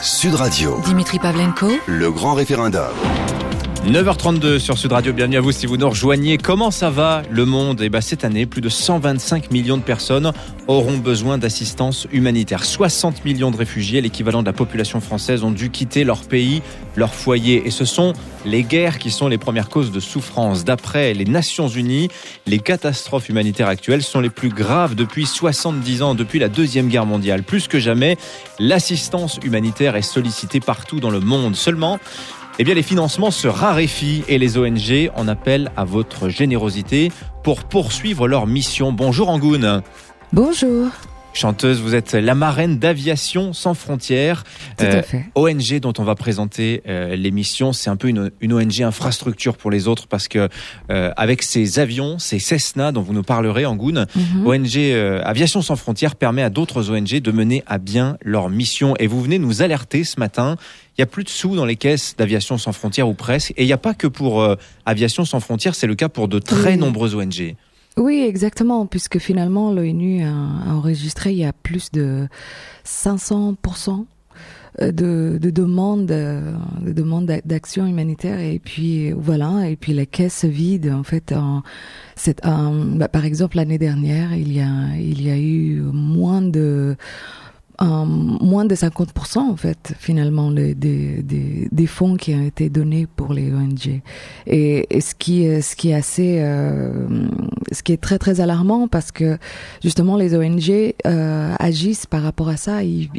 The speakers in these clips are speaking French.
Sud Radio, Dimitri Pavlenko, le grand référendum. 9h32 sur Sud Radio, bienvenue à vous si vous nous rejoignez. Comment ça va le monde ? Cette année, plus de 125 millions de personnes auront besoin d'assistance humanitaire. 60 millions de réfugiés, l'équivalent de la population française, ont dû quitter leur pays, leur foyer. Et ce sont les guerres qui sont les premières causes de souffrance. D'après les Nations Unies, les catastrophes humanitaires actuelles sont les plus graves depuis 70 ans, depuis la Deuxième Guerre mondiale. Plus que jamais, l'assistance humanitaire est sollicitée partout dans le monde. Seulement, les financements se raréfient et les ONG en appellent à votre générosité pour poursuivre leur mission. Bonjour Angoune. Bonjour. Chanteuse, vous êtes la marraine d'Aviation Sans Frontières. Tout à fait. ONG dont on va présenter l'émission, c'est un peu une ONG infrastructure pour les autres parce que avec ces avions, ces Cessna dont vous nous parlerez, Angoune, ONG Aviation Sans Frontières permet à d'autres ONG de mener à bien leur mission. Et vous venez nous alerter ce matin. Il n'y a plus de sous dans les caisses d'Aviation Sans Frontières ou presque. Et il n'y a pas que pour Aviation Sans Frontières, c'est le cas pour de très nombreuses ONG. Oui, exactement, puisque finalement l'ONU a enregistré il y a plus de 500% de demandes d'action humanitaire, et puis voilà, et puis la caisse vide en fait. Par exemple, l'année dernière, il y a eu moins de 50% en fait finalement des fonds qui ont été donnés pour les ONG, et ce qui est assez ce qui est très très alarmant, parce que justement les ONG agissent par rapport à ça. Ils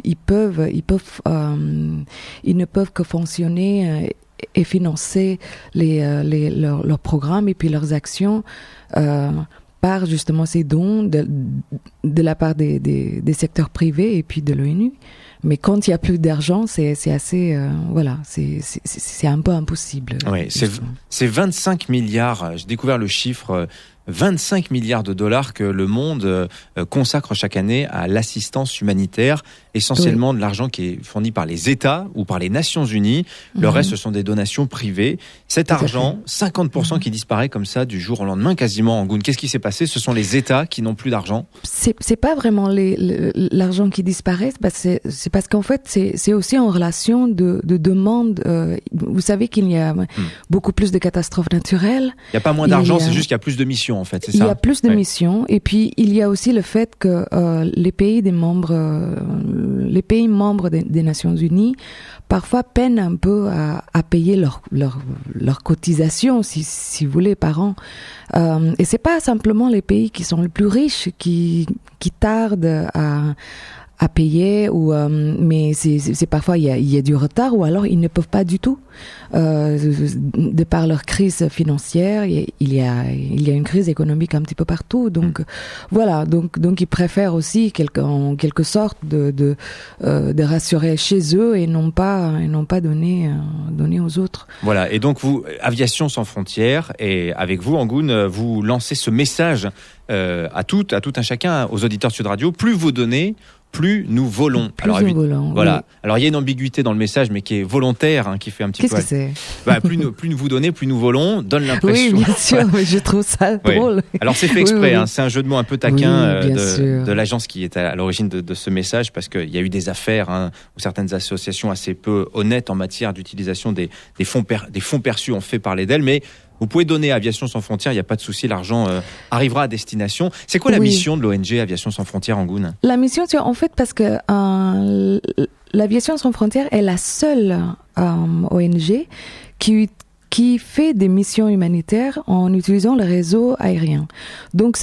ne peuvent que fonctionner et financer leurs programmes et puis leurs actions par justement ces dons de la part des secteurs privés et puis de l'ONU. Mais quand il y a plus d'argent, c'est assez c'est un peu impossible. Oui, c'est 25 milliards. J'ai découvert le chiffre. 25 milliards de dollars que le monde consacre chaque année à l'assistance humanitaire, essentiellement de l'argent qui est fourni par les États ou par les Nations Unies. Le reste, ce sont des donations privées. Cet argent, 50% qui disparaît comme ça du jour au lendemain, quasiment. Angoune, qu'est-ce qui s'est passé ? Ce sont les États qui n'ont plus d'argent. C'est pas vraiment l'argent qui disparaît, c'est parce qu'en fait c'est aussi en relation de demande. Vous savez qu'il y a beaucoup plus de catastrophes naturelles. Il n'y a pas moins d'argent, c'est juste qu'il y a plus de missions. En fait, c'est ça. Il y a plus de missions, et puis il y a aussi le fait que les pays membres des Nations Unies parfois peinent un peu à payer leurs cotisations, si vous voulez, par an. Et c'est pas simplement les pays qui sont les plus riches qui tardent à payer, mais c'est parfois il y a du retard, ou alors ils ne peuvent pas du tout, de par leur crise financière. Il y a une crise économique un petit peu partout, donc voilà, donc ils préfèrent aussi en quelque sorte de rassurer chez eux et non pas donner aux autres. Voilà, et donc vous, Aviation Sans Frontières, et avec vous Angoune, vous lancez ce message à tout un chacun, aux auditeurs de Sud Radio: plus vous donnez, plus nous volons. Nous volons. Voilà. Oui. Alors il y a une ambiguïté dans le message, mais qui est volontaire, qui fait un petit peu. Qu'est-ce que c'est ? Plus vous donnez, plus nous volons. Donne l'impression. Oui, bien sûr, mais je trouve ça drôle. Alors c'est fait exprès. Oui. C'est un jeu de mots un peu taquin de l'agence qui est à l'origine de ce message, parce qu'il y a eu des affaires où certaines associations assez peu honnêtes en matière d'utilisation des fonds perçus ont fait parler d'elles, mais vous pouvez donner à Aviation Sans Frontières, il n'y a pas de souci, l'argent arrivera à destination. C'est quoi la mission de l'ONG Aviation Sans Frontières, Angoune ? La mission, c'est en fait parce que l'Aviation Sans Frontières est la seule ONG qui fait des missions humanitaires en utilisant le réseau aérien. Donc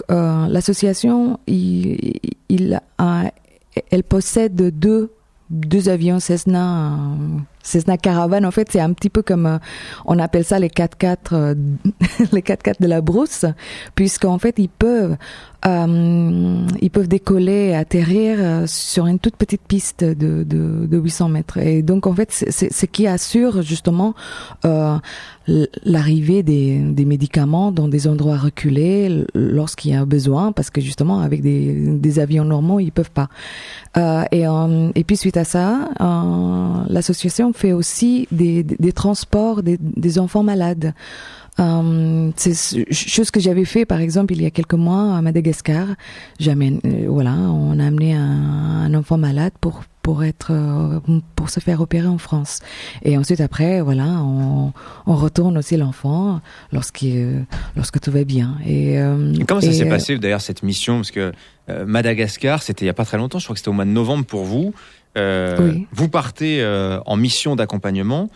l'association, elle possède deux avions Cessna Caravan. En fait, c'est un petit peu comme on appelle ça les 4x4 les 4x4 de la brousse, puisqu'en fait ils peuvent décoller et atterrir sur une toute petite piste de 800 mètres. Et donc en fait c'est ce qui assure justement l'arrivée des médicaments dans des endroits reculés lorsqu'il y a besoin, parce que justement avec des avions normaux ils peuvent pas. Et puis suite à ça, l'association fait aussi des transports des enfants malades. C'est chose que j'avais fait par exemple il y a quelques mois à Madagascar. On a amené un enfant malade pour pour se faire opérer en France. Et ensuite après, voilà, on retourne aussi l'enfant lorsque tout va bien. Et comment ça s'est passé d'ailleurs cette mission, parce que Madagascar, c'était il y a pas très longtemps, je crois que c'était au mois de novembre pour vous. Oui. Vous partez en mission d'accompagnement.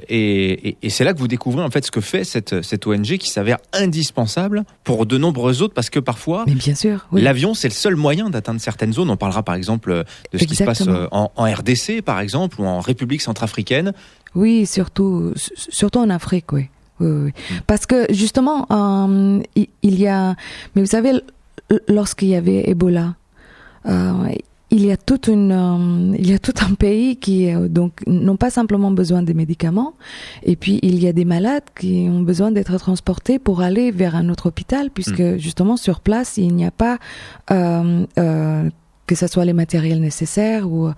Et c'est là que vous découvrez en fait ce que fait cette ONG qui s'avère indispensable pour de nombreuses autres, parce que parfois, mais bien sûr, oui. L'avion c'est le seul moyen d'atteindre certaines zones. On parlera par exemple de ce qui se passe en RDC par exemple, ou en République centrafricaine. Oui, surtout en Afrique, oui. Oui. Parce que justement, il y a, mais vous savez, lorsqu'il y avait Ebola, il y a tout un pays qui donc n'ont pas simplement besoin des médicaments, et puis il y a des malades qui ont besoin d'être transportés pour aller vers un autre hôpital, puisque justement sur place il n'y a pas que ce soit les matériels nécessaires ou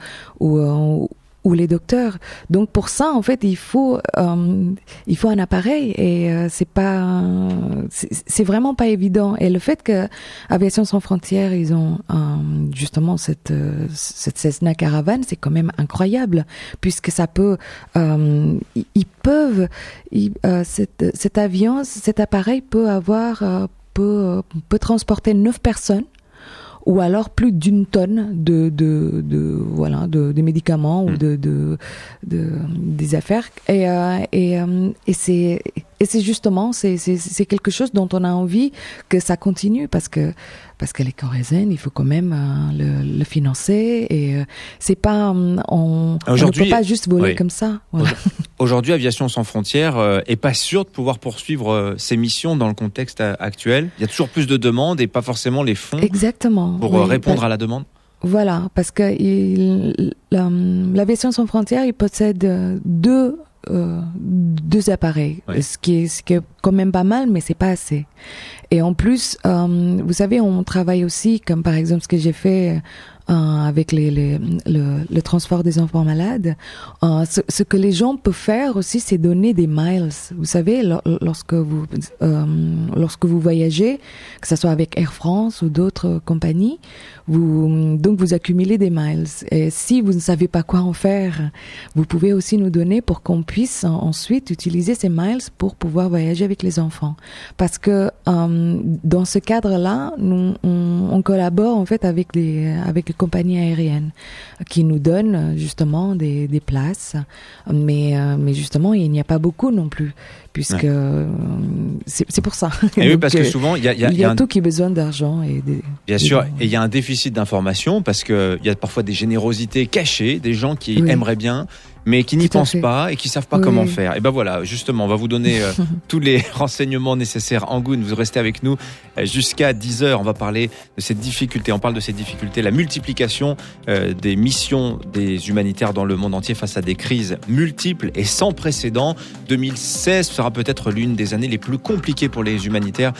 les docteurs. Donc pour ça, en fait, il faut un appareil, et c'est vraiment pas évident. Et le fait que Aviation Sans Frontières, ils ont justement cette Cessna Caravan, c'est quand même incroyable, puisque ça peut, cet avion, cet appareil peut transporter 9 personnes, ou alors plus d'1 tonne de médicaments ou des affaires, et c'est justement c'est quelque chose dont on a envie que ça continue, parce que les Coréennes, il faut quand même le financer, et c'est pas on ne peut pas juste voler comme ça. Voilà. Aujourd'hui, Aviation Sans Frontières est pas sûre de pouvoir poursuivre ses missions dans le contexte actuel. Il y a toujours plus de demandes et pas forcément les fonds. Exactement. Pour répondre à la demande. Voilà, parce que l'Aviation Sans Frontières, il possède deux appareils, ce qui est quand même pas mal, mais c'est pas assez. Et en plus, vous savez, on travaille aussi, comme par exemple ce que j'ai fait avec le transport des enfants malades. Ce que les gens peuvent faire aussi, c'est donner des miles. Vous savez, lorsque vous voyagez, que ce soit avec Air France ou d'autres compagnies, vous accumulez des miles. Et si vous ne savez pas quoi en faire, vous pouvez aussi nous donner pour qu'on puisse ensuite utiliser ces miles pour pouvoir voyager avec les enfants. Parce que dans ce cadre-là, on collabore en fait avec les compagnies aériennes qui nous donnent justement des places, mais justement il n'y a pas beaucoup non plus, puisque c'est pour ça. Et oui, parce que souvent il y a tout qui a besoin d'argent bien sûr, et il y a un déficit d'information, parce que il y a parfois des générosités cachées, des gens qui aimeraient bien, mais qui n'y pensent pas et qui savent pas comment faire. Et ben voilà, justement, on va vous donner tous les renseignements nécessaires. Angoune, vous restez avec nous jusqu'à 10h. On va parler de cette difficulté. On parle de cette difficulté, la multiplication des missions des humanitaires dans le monde entier face à des crises multiples et sans précédent. 2016 sera peut-être l'une des années les plus compliquées pour les humanitaires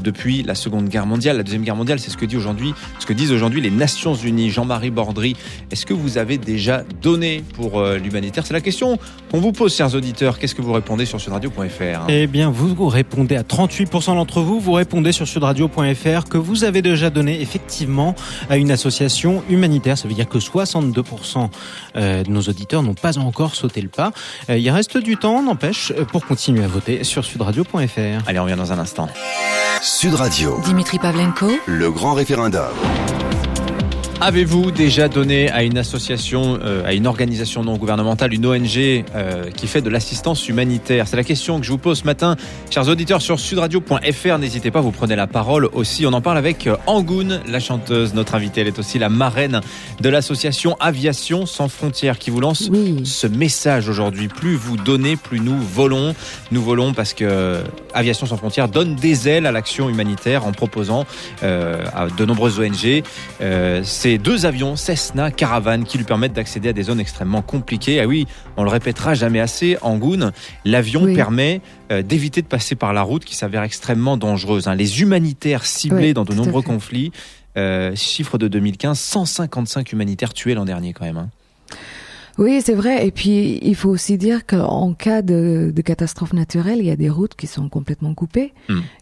depuis la Seconde Guerre mondiale. La Deuxième Guerre mondiale, c'est ce que disent aujourd'hui les Nations Unies. Jean-Marie Bordry, est-ce que vous avez déjà donné pour l'humanitaire ? C'est la question qu'on vous pose, chers auditeurs. Qu'est-ce que vous répondez sur sudradio.fr ? Eh bien, vous répondez à 38% d'entre vous répondez sur sudradio.fr que vous avez déjà donné effectivement à une association humanitaire. Ça veut dire que 62% de nos auditeurs n'ont pas encore sauté le pas. Il reste du temps, n'empêche, pour continuer à voter sur sudradio.fr. Allez, on revient dans un instant. Sud Radio. Dimitri Pavlenko. Le grand référendum. Avez-vous déjà donné à une association, à une organisation non gouvernementale, une ONG qui fait de l'assistance humanitaire ? C'est la question que je vous pose ce matin, chers auditeurs, sur sudradio.fr. N'hésitez pas, vous prenez la parole aussi. On en parle avec Angoune, la chanteuse, notre invitée. Elle est aussi la marraine de l'association Aviation Sans Frontières, qui vous lance ce message aujourd'hui. Plus vous donnez, plus nous volons. Nous volons parce que Aviation Sans Frontières donne des ailes à l'action humanitaire en proposant à de nombreuses ONG ces 2 avions Cessna Caravan qui lui permettent d'accéder à des zones extrêmement compliquées. Ah oui, on le répétera jamais assez, Angoune, l'avion permet d'éviter de passer par la route qui s'avère extrêmement dangereuse. Les humanitaires ciblés dans de nombreux conflits, chiffre de 2015, 155 humanitaires tués l'an dernier quand même. Oui, c'est vrai. Et puis, il faut aussi dire qu'en cas de catastrophe naturelle, il y a des routes qui sont complètement coupées.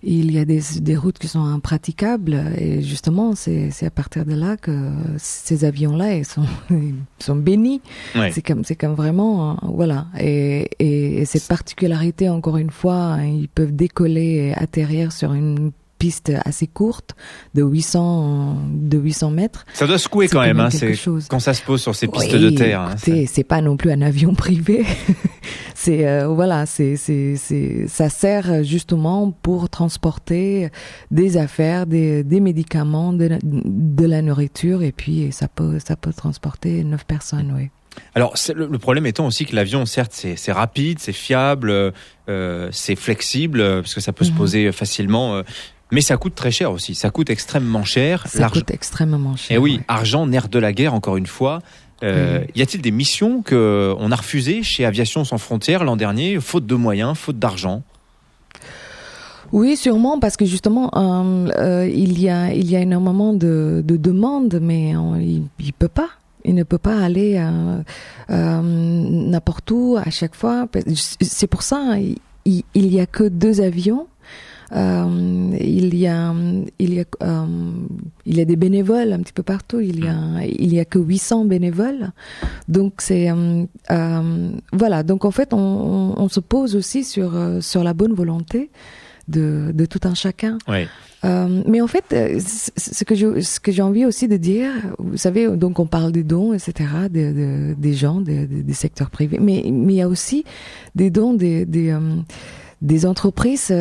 Il y a des routes qui sont impraticables. Et justement, c'est à partir de là que ces avions-là, ils sont bénis. Ouais. C'est comme vraiment, voilà. Et cette particularité, encore une fois, ils peuvent décoller et atterrir sur une piste assez courte de 800 mètres. Ça doit secouer quand même, quand ça se pose sur ces pistes de terre. Écoutez, c'est pas non plus un avion privé. Voilà, ça sert justement pour transporter des affaires, des médicaments, de la nourriture, et puis ça peut transporter 9 personnes, oui. Alors, le problème étant aussi que l'avion, certes, c'est rapide, c'est fiable, c'est flexible, parce que ça peut se poser facilement. Mais ça coûte très cher aussi. Ça coûte extrêmement cher. Ça coûte extrêmement cher. Et oui, ouais. Argent, nerf de la guerre, encore une fois. Y a-t-il des missions qu'on a refusées chez Aviation Sans Frontières l'an dernier, faute de moyens, faute d'argent? Oui, sûrement, parce que justement, il y a énormément de demandes, mais il peut pas. Il ne peut pas aller n'importe où à chaque fois. C'est pour ça, il y a que 2 avions. Il y a des bénévoles un petit peu partout. Il y a que 800 bénévoles. Donc voilà. Donc en fait, on se pose aussi sur la bonne volonté de tout un chacun. Oui. Mais en fait, ce que j'ai envie aussi de dire, vous savez, donc on parle des dons, etc., des gens, des secteurs privés, mais il y a aussi des dons des entreprises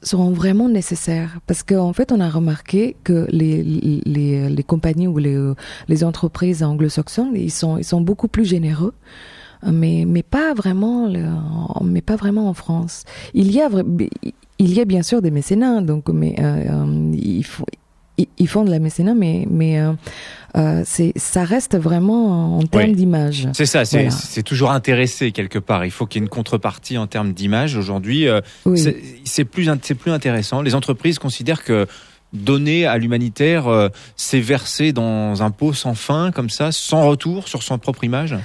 seront vraiment nécessaires, parce qu'en fait on a remarqué que les compagnies ou les entreprises anglo-saxonnes, ils sont beaucoup plus généreux, mais pas vraiment en France. Il y a bien sûr des mécénats, donc mais ils font de la mécénat, mais ça reste vraiment en termes d'image. C'est ça, Voilà. c'est toujours intéressé quelque part. Il faut qu'il y ait une contrepartie en termes d'image. Aujourd'hui, Oui. c'est plus intéressant. Les entreprises considèrent que donner à l'humanitaire, c'est verser dans un pot sans fin, comme ça, sans retour sur son propre image.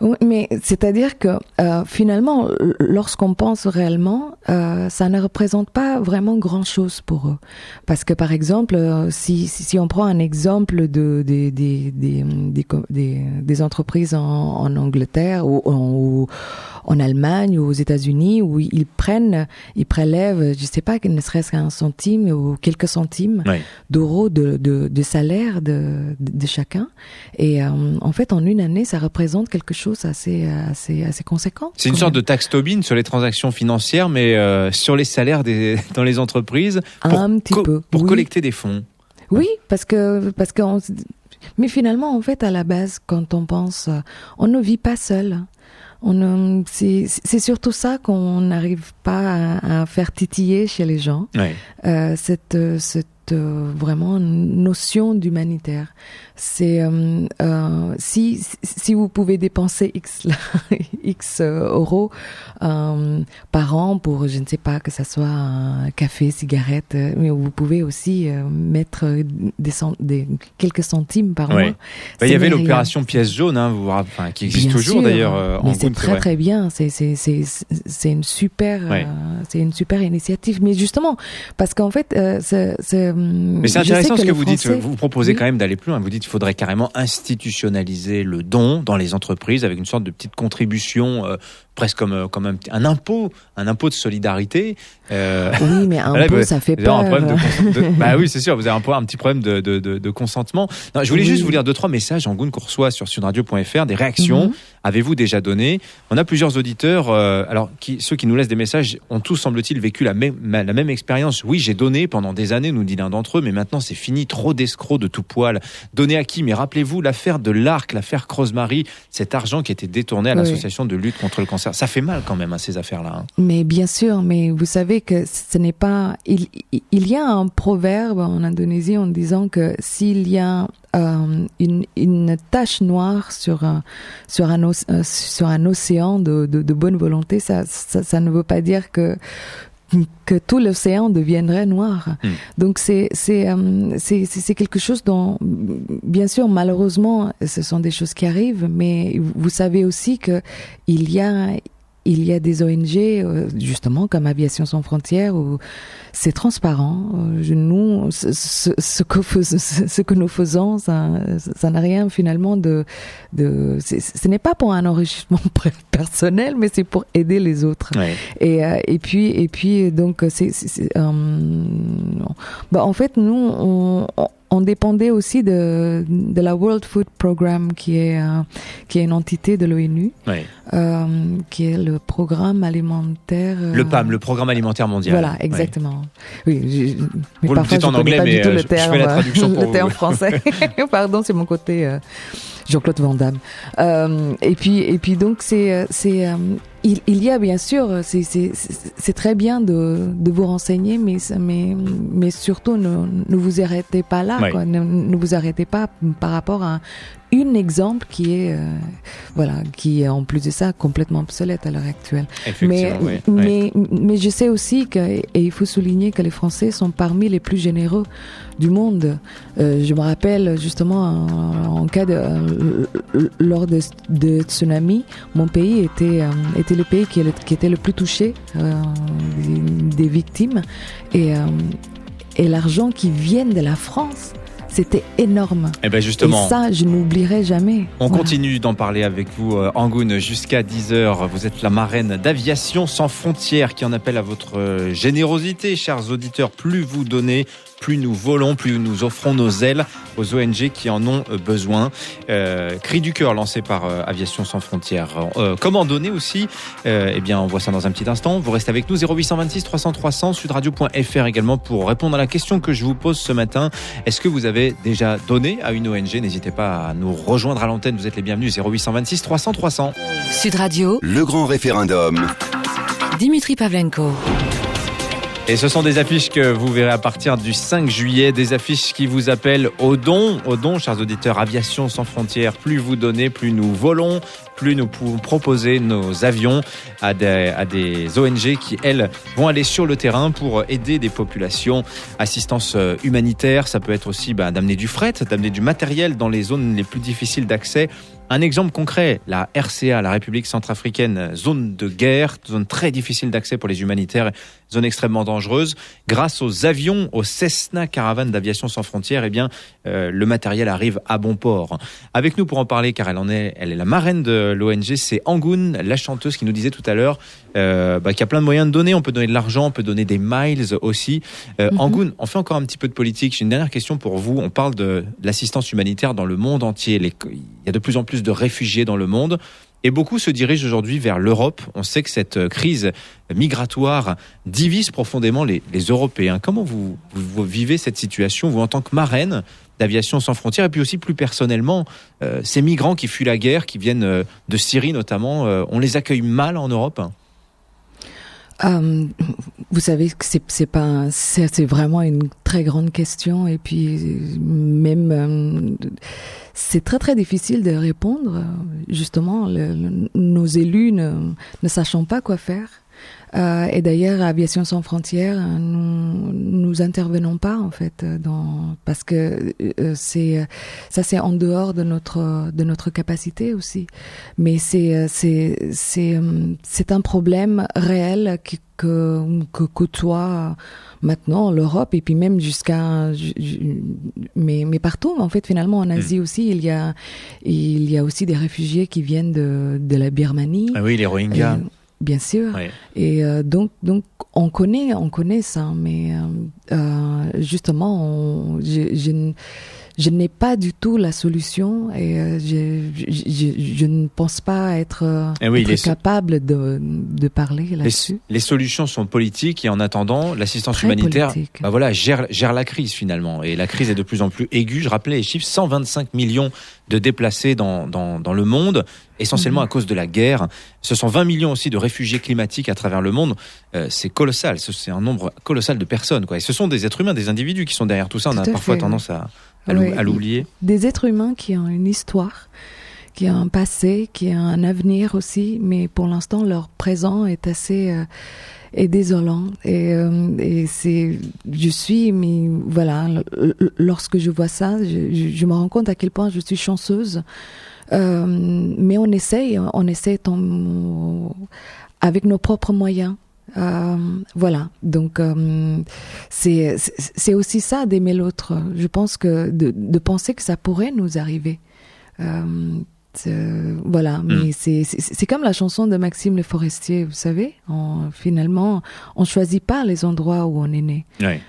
Oui, mais c'est-à-dire que finalement, lorsqu'on pense réellement, ça ne représente pas vraiment grand-chose pour eux. Parce que par exemple, si on prend un exemple des entreprises en Angleterre ou en Allemagne ou aux États-Unis, où ils prélèvent, je sais pas, ne serait-ce qu'un centime ou quelques centimes d'euros de salaire de chacun. Et en fait, en une année, ça représente quelque chose assez conséquent. C'est une sorte de taxe Tobin sur les transactions financières, mais sur les salaires dans les entreprises, pour collecter des fonds. Oui, parce que mais finalement, en fait, à la base, quand on pense, on ne vit pas seul. C'est surtout ça qu'on n'arrive pas à faire titiller chez les gens. Cette vraiment notion d'humanitaire. C'est si vous pouvez dépenser X euros par an pour, je ne sais pas, que ça soit un café, cigarette, mais vous pouvez aussi mettre quelques centimes par mois. Il y avait l'opération pièce jaune, qui existe bien toujours sûr, d'ailleurs. Mais c'est très bien. C'est une super initiative. Mais justement, parce qu'en fait, mais c'est intéressant ce que vous dites. Vous proposez quand même d'aller plus loin. Vous dites qu'il faudrait carrément institutionnaliser le don dans les entreprises avec une sorte de petite contribution, presque comme un impôt de solidarité. Oui, mais ça fait peur. Bah oui, c'est sûr. Vous avez un petit problème de consentement. Non, je voulais juste vous lire 2-3 messages en qu'on reçoit sur sudradio.fr, des réactions. Avez-vous déjà donné? On a plusieurs auditeurs. Ceux qui nous laissent des messages ont tous, semble-t-il, vécu la même expérience. Oui, j'ai donné pendant des années, nous dit l'un d'entre eux, mais maintenant c'est fini. Trop d'escrocs de tout poil. Donner à qui? Mais rappelez-vous l'affaire de l'Arc, l'affaire Crozmarie, cet argent qui était détourné à l'association de lutte contre le cancer. Ça fait mal quand même, ces affaires-là. Mais bien sûr, mais vous savez que ce n'est pas... Il y a un proverbe en Indonésie en disant que s'il y a une tache noire sur un océan de bonne volonté, ça ne veut pas dire que que tout l'océan deviendrait noir. Donc c'est quelque chose dont, bien sûr, malheureusement, ce sont des choses qui arrivent, mais vous savez aussi que il y a des ONG, justement, comme Aviation Sans Frontières, où c'est transparent. Nous, ce que nous faisons, ça n'a rien finalement ce n'est pas pour un enrichissement personnel, mais c'est pour aider les autres. Ouais. Et puis, donc, en fait, nous, on dépendait aussi de la World Food Programme, qui est une entité de l'ONU, qui est le programme alimentaire. Le PAM, le Programme alimentaire mondial. Voilà, exactement. Oui, mais vous le parfois dites en anglais, mais je fais la traduction pour vous. Le terme français. Pardon, c'est mon côté Jean-Claude Van Damme. Et puis donc il y a bien sûr, c'est très bien de vous renseigner, mais surtout ne vous arrêtez pas là, quoi. Ne vous arrêtez pas par rapport à un exemple qui est en plus de ça complètement obsolète à l'heure actuelle. Mais je sais aussi et il faut souligner que les Français sont parmi les plus généreux du monde. Je me rappelle justement lors de tsunami, mon pays était le pays qui était le plus touché des victimes, et l'argent qui vient de la France, c'était énorme. Et ben justement, et ça, je n'oublierai jamais. On continue d'en parler avec vous, Angoune, jusqu'à 10h. Vous êtes la marraine d'Aviation Sans Frontières, qui en appelle à votre générosité, chers auditeurs. Plus vous donnez, plus nous volons, plus nous offrons nos ailes aux ONG qui en ont besoin. Cri du cœur lancé par Aviation Sans Frontières. Comment donner aussi, on voit ça dans un petit instant. Vous restez avec nous, 0826 300 300, sudradio.fr également, pour répondre à la question que je vous pose ce matin. Est-ce que vous avez déjà donné à une ONG? N'hésitez pas à nous rejoindre à l'antenne, vous êtes les bienvenus, 0826 300 300. Sud Radio, Le grand référendum. Dimitri Pavlenko. Et ce sont des affiches que vous verrez à partir du 5 juillet, des affiches qui vous appellent au don, chers auditeurs. Aviation Sans Frontières, plus vous donnez, plus nous volons, plus nous pouvons proposer nos avions à des ONG qui, elles, vont aller sur le terrain pour aider des populations. Assistance humanitaire, ça peut être aussi d'amener du fret, d'amener du matériel dans les zones les plus difficiles d'accès. Un exemple concret, la RCA, la République centrafricaine, zone de guerre, zone très difficile d'accès pour les humanitaires, zone extrêmement dangereuse. Grâce aux avions, aux Cessna Caravane d'Aviation Sans Frontières, le matériel arrive à bon port. Avec nous pour en parler, car elle est la marraine de l'ONG, c'est Angoune, la chanteuse, qui nous disait tout à l'heure qu'il y a plein de moyens de donner. On peut donner de l'argent, on peut donner des miles aussi. Angoune, on fait encore un petit peu de politique. J'ai une dernière question pour vous. On parle de l'assistance humanitaire dans le monde entier. Il y a de plus en plus de réfugiés dans le monde. Et beaucoup se dirigent aujourd'hui vers l'Europe. On sait que cette crise migratoire divise profondément les Européens. Comment vous vivez cette situation, vous, en tant que marraine d'Aviation Sans Frontières, et puis aussi plus personnellement, ces migrants qui fuient la guerre, qui viennent de Syrie notamment, on les accueille mal en Europe? Vous savez que c'est vraiment une très grande question, et puis même c'est très très difficile de répondre. Justement, nos élus ne sachant pas quoi faire. Et d'ailleurs, à Aviation Sans Frontières, nous intervenons pas en fait parce que c'est en dehors de notre capacité aussi. Mais c'est un problème réel que côtoie maintenant l'Europe, et puis même mais partout en fait, finalement en Asie aussi il y a aussi des réfugiés qui viennent de la Birmanie. Ah oui, les Rohingyas. Bien sûr. Oui. Et donc on connaît ça, mais justement je n'ai pas du tout la solution, et je ne pense pas être capable de parler là-dessus. Les solutions sont politiques, et en attendant, l'assistance très humanitaire gère la crise finalement. Et la crise est de plus en plus aiguë. Je rappelais les chiffres, 125 millions de déplacés dans le monde, essentiellement à cause de la guerre. Ce sont 20 millions aussi de réfugiés climatiques à travers le monde. C'est colossal, c'est un nombre colossal de personnes, quoi. Et ce sont des êtres humains, des individus qui sont derrière tout ça. On a parfois tendance à l'oublier. Des êtres humains qui ont une histoire, qui a un passé, qui a un avenir aussi, mais pour l'instant leur présent est assez est désolant et mais voilà, lorsque je vois ça, je me rends compte à quel point je suis chanceuse. Mais on essaye avec nos propres moyens. Voilà, donc c'est aussi ça d'aimer l'autre. Je pense que de penser que ça pourrait nous arriver. Voilà, mais c'est comme la chanson de Maxime Le Forestier, vous savez. Finalement, on choisit pas les endroits où on est né. Ouais.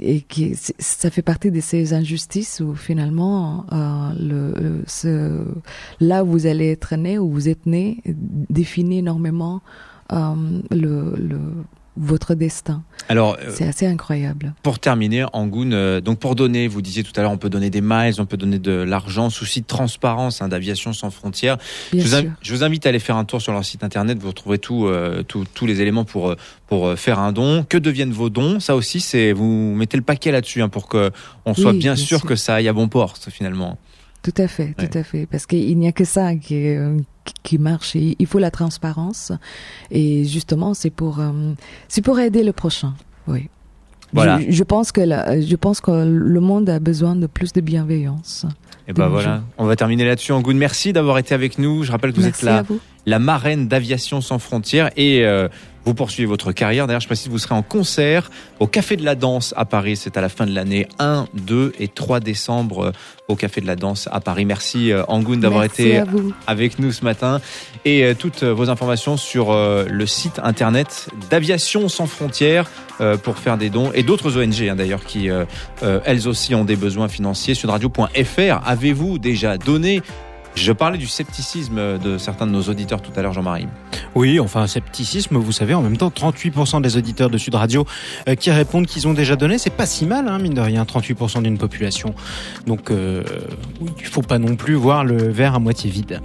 Et ça fait partie de ces injustices où finalement, là où vous allez être né, où vous êtes né, définit énormément votre destin. Alors, c'est assez incroyable. Pour terminer, Angoune, donc pour donner, vous disiez tout à l'heure, on peut donner des miles, on peut donner de l'argent, souci de transparence d'Aviation Sans Frontières. Je vous invite à aller faire un tour sur leur site internet, vous retrouverez tous les éléments pour faire un don. Que deviennent vos dons? Ça aussi, vous mettez le paquet là-dessus pour qu'on soit bien sûr que ça aille à bon port, finalement. Tout à fait, tout à fait. Parce qu'il n'y a que ça qui marche. Et il faut la transparence. Et justement, c'est pour aider le prochain. Oui. Voilà. Je pense que le monde a besoin de plus de bienveillance. Et voilà. On va terminer là-dessus. Angoune, merci d'avoir été avec nous. Je rappelle que vous êtes la marraine d'Aviation Sans Frontières et vous poursuivez votre carrière. D'ailleurs, je précise que vous serez en concert au Café de la Danse à Paris. C'est à la fin de l'année 1, 2 et 3 décembre au Café de la Danse à Paris. Merci Angoune d'avoir été avec nous ce matin. Et toutes vos informations sur le site internet d'Aviation Sans Frontières pour faire des dons. Et d'autres ONG d'ailleurs qui elles aussi ont des besoins financiers. Sudradio.fr. Avez-vous déjà donné? Je parlais du scepticisme de certains de nos auditeurs tout à l'heure, Jean-Marie. Oui, enfin, scepticisme, vous savez, en même temps, 38% des auditeurs de Sud Radio qui répondent qu'ils ont déjà donné, c'est pas si mal, mine de rien, 38% d'une population. Donc, il faut pas non plus voir le verre à moitié vide.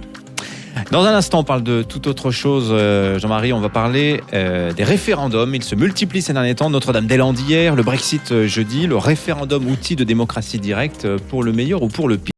Dans un instant, on parle de toute autre chose. Jean-Marie, on va parler des référendums. Ils se multiplient ces derniers temps. Notre-Dame-des-Landes hier, le Brexit jeudi, le référendum outil de démocratie directe pour le meilleur ou pour le pire.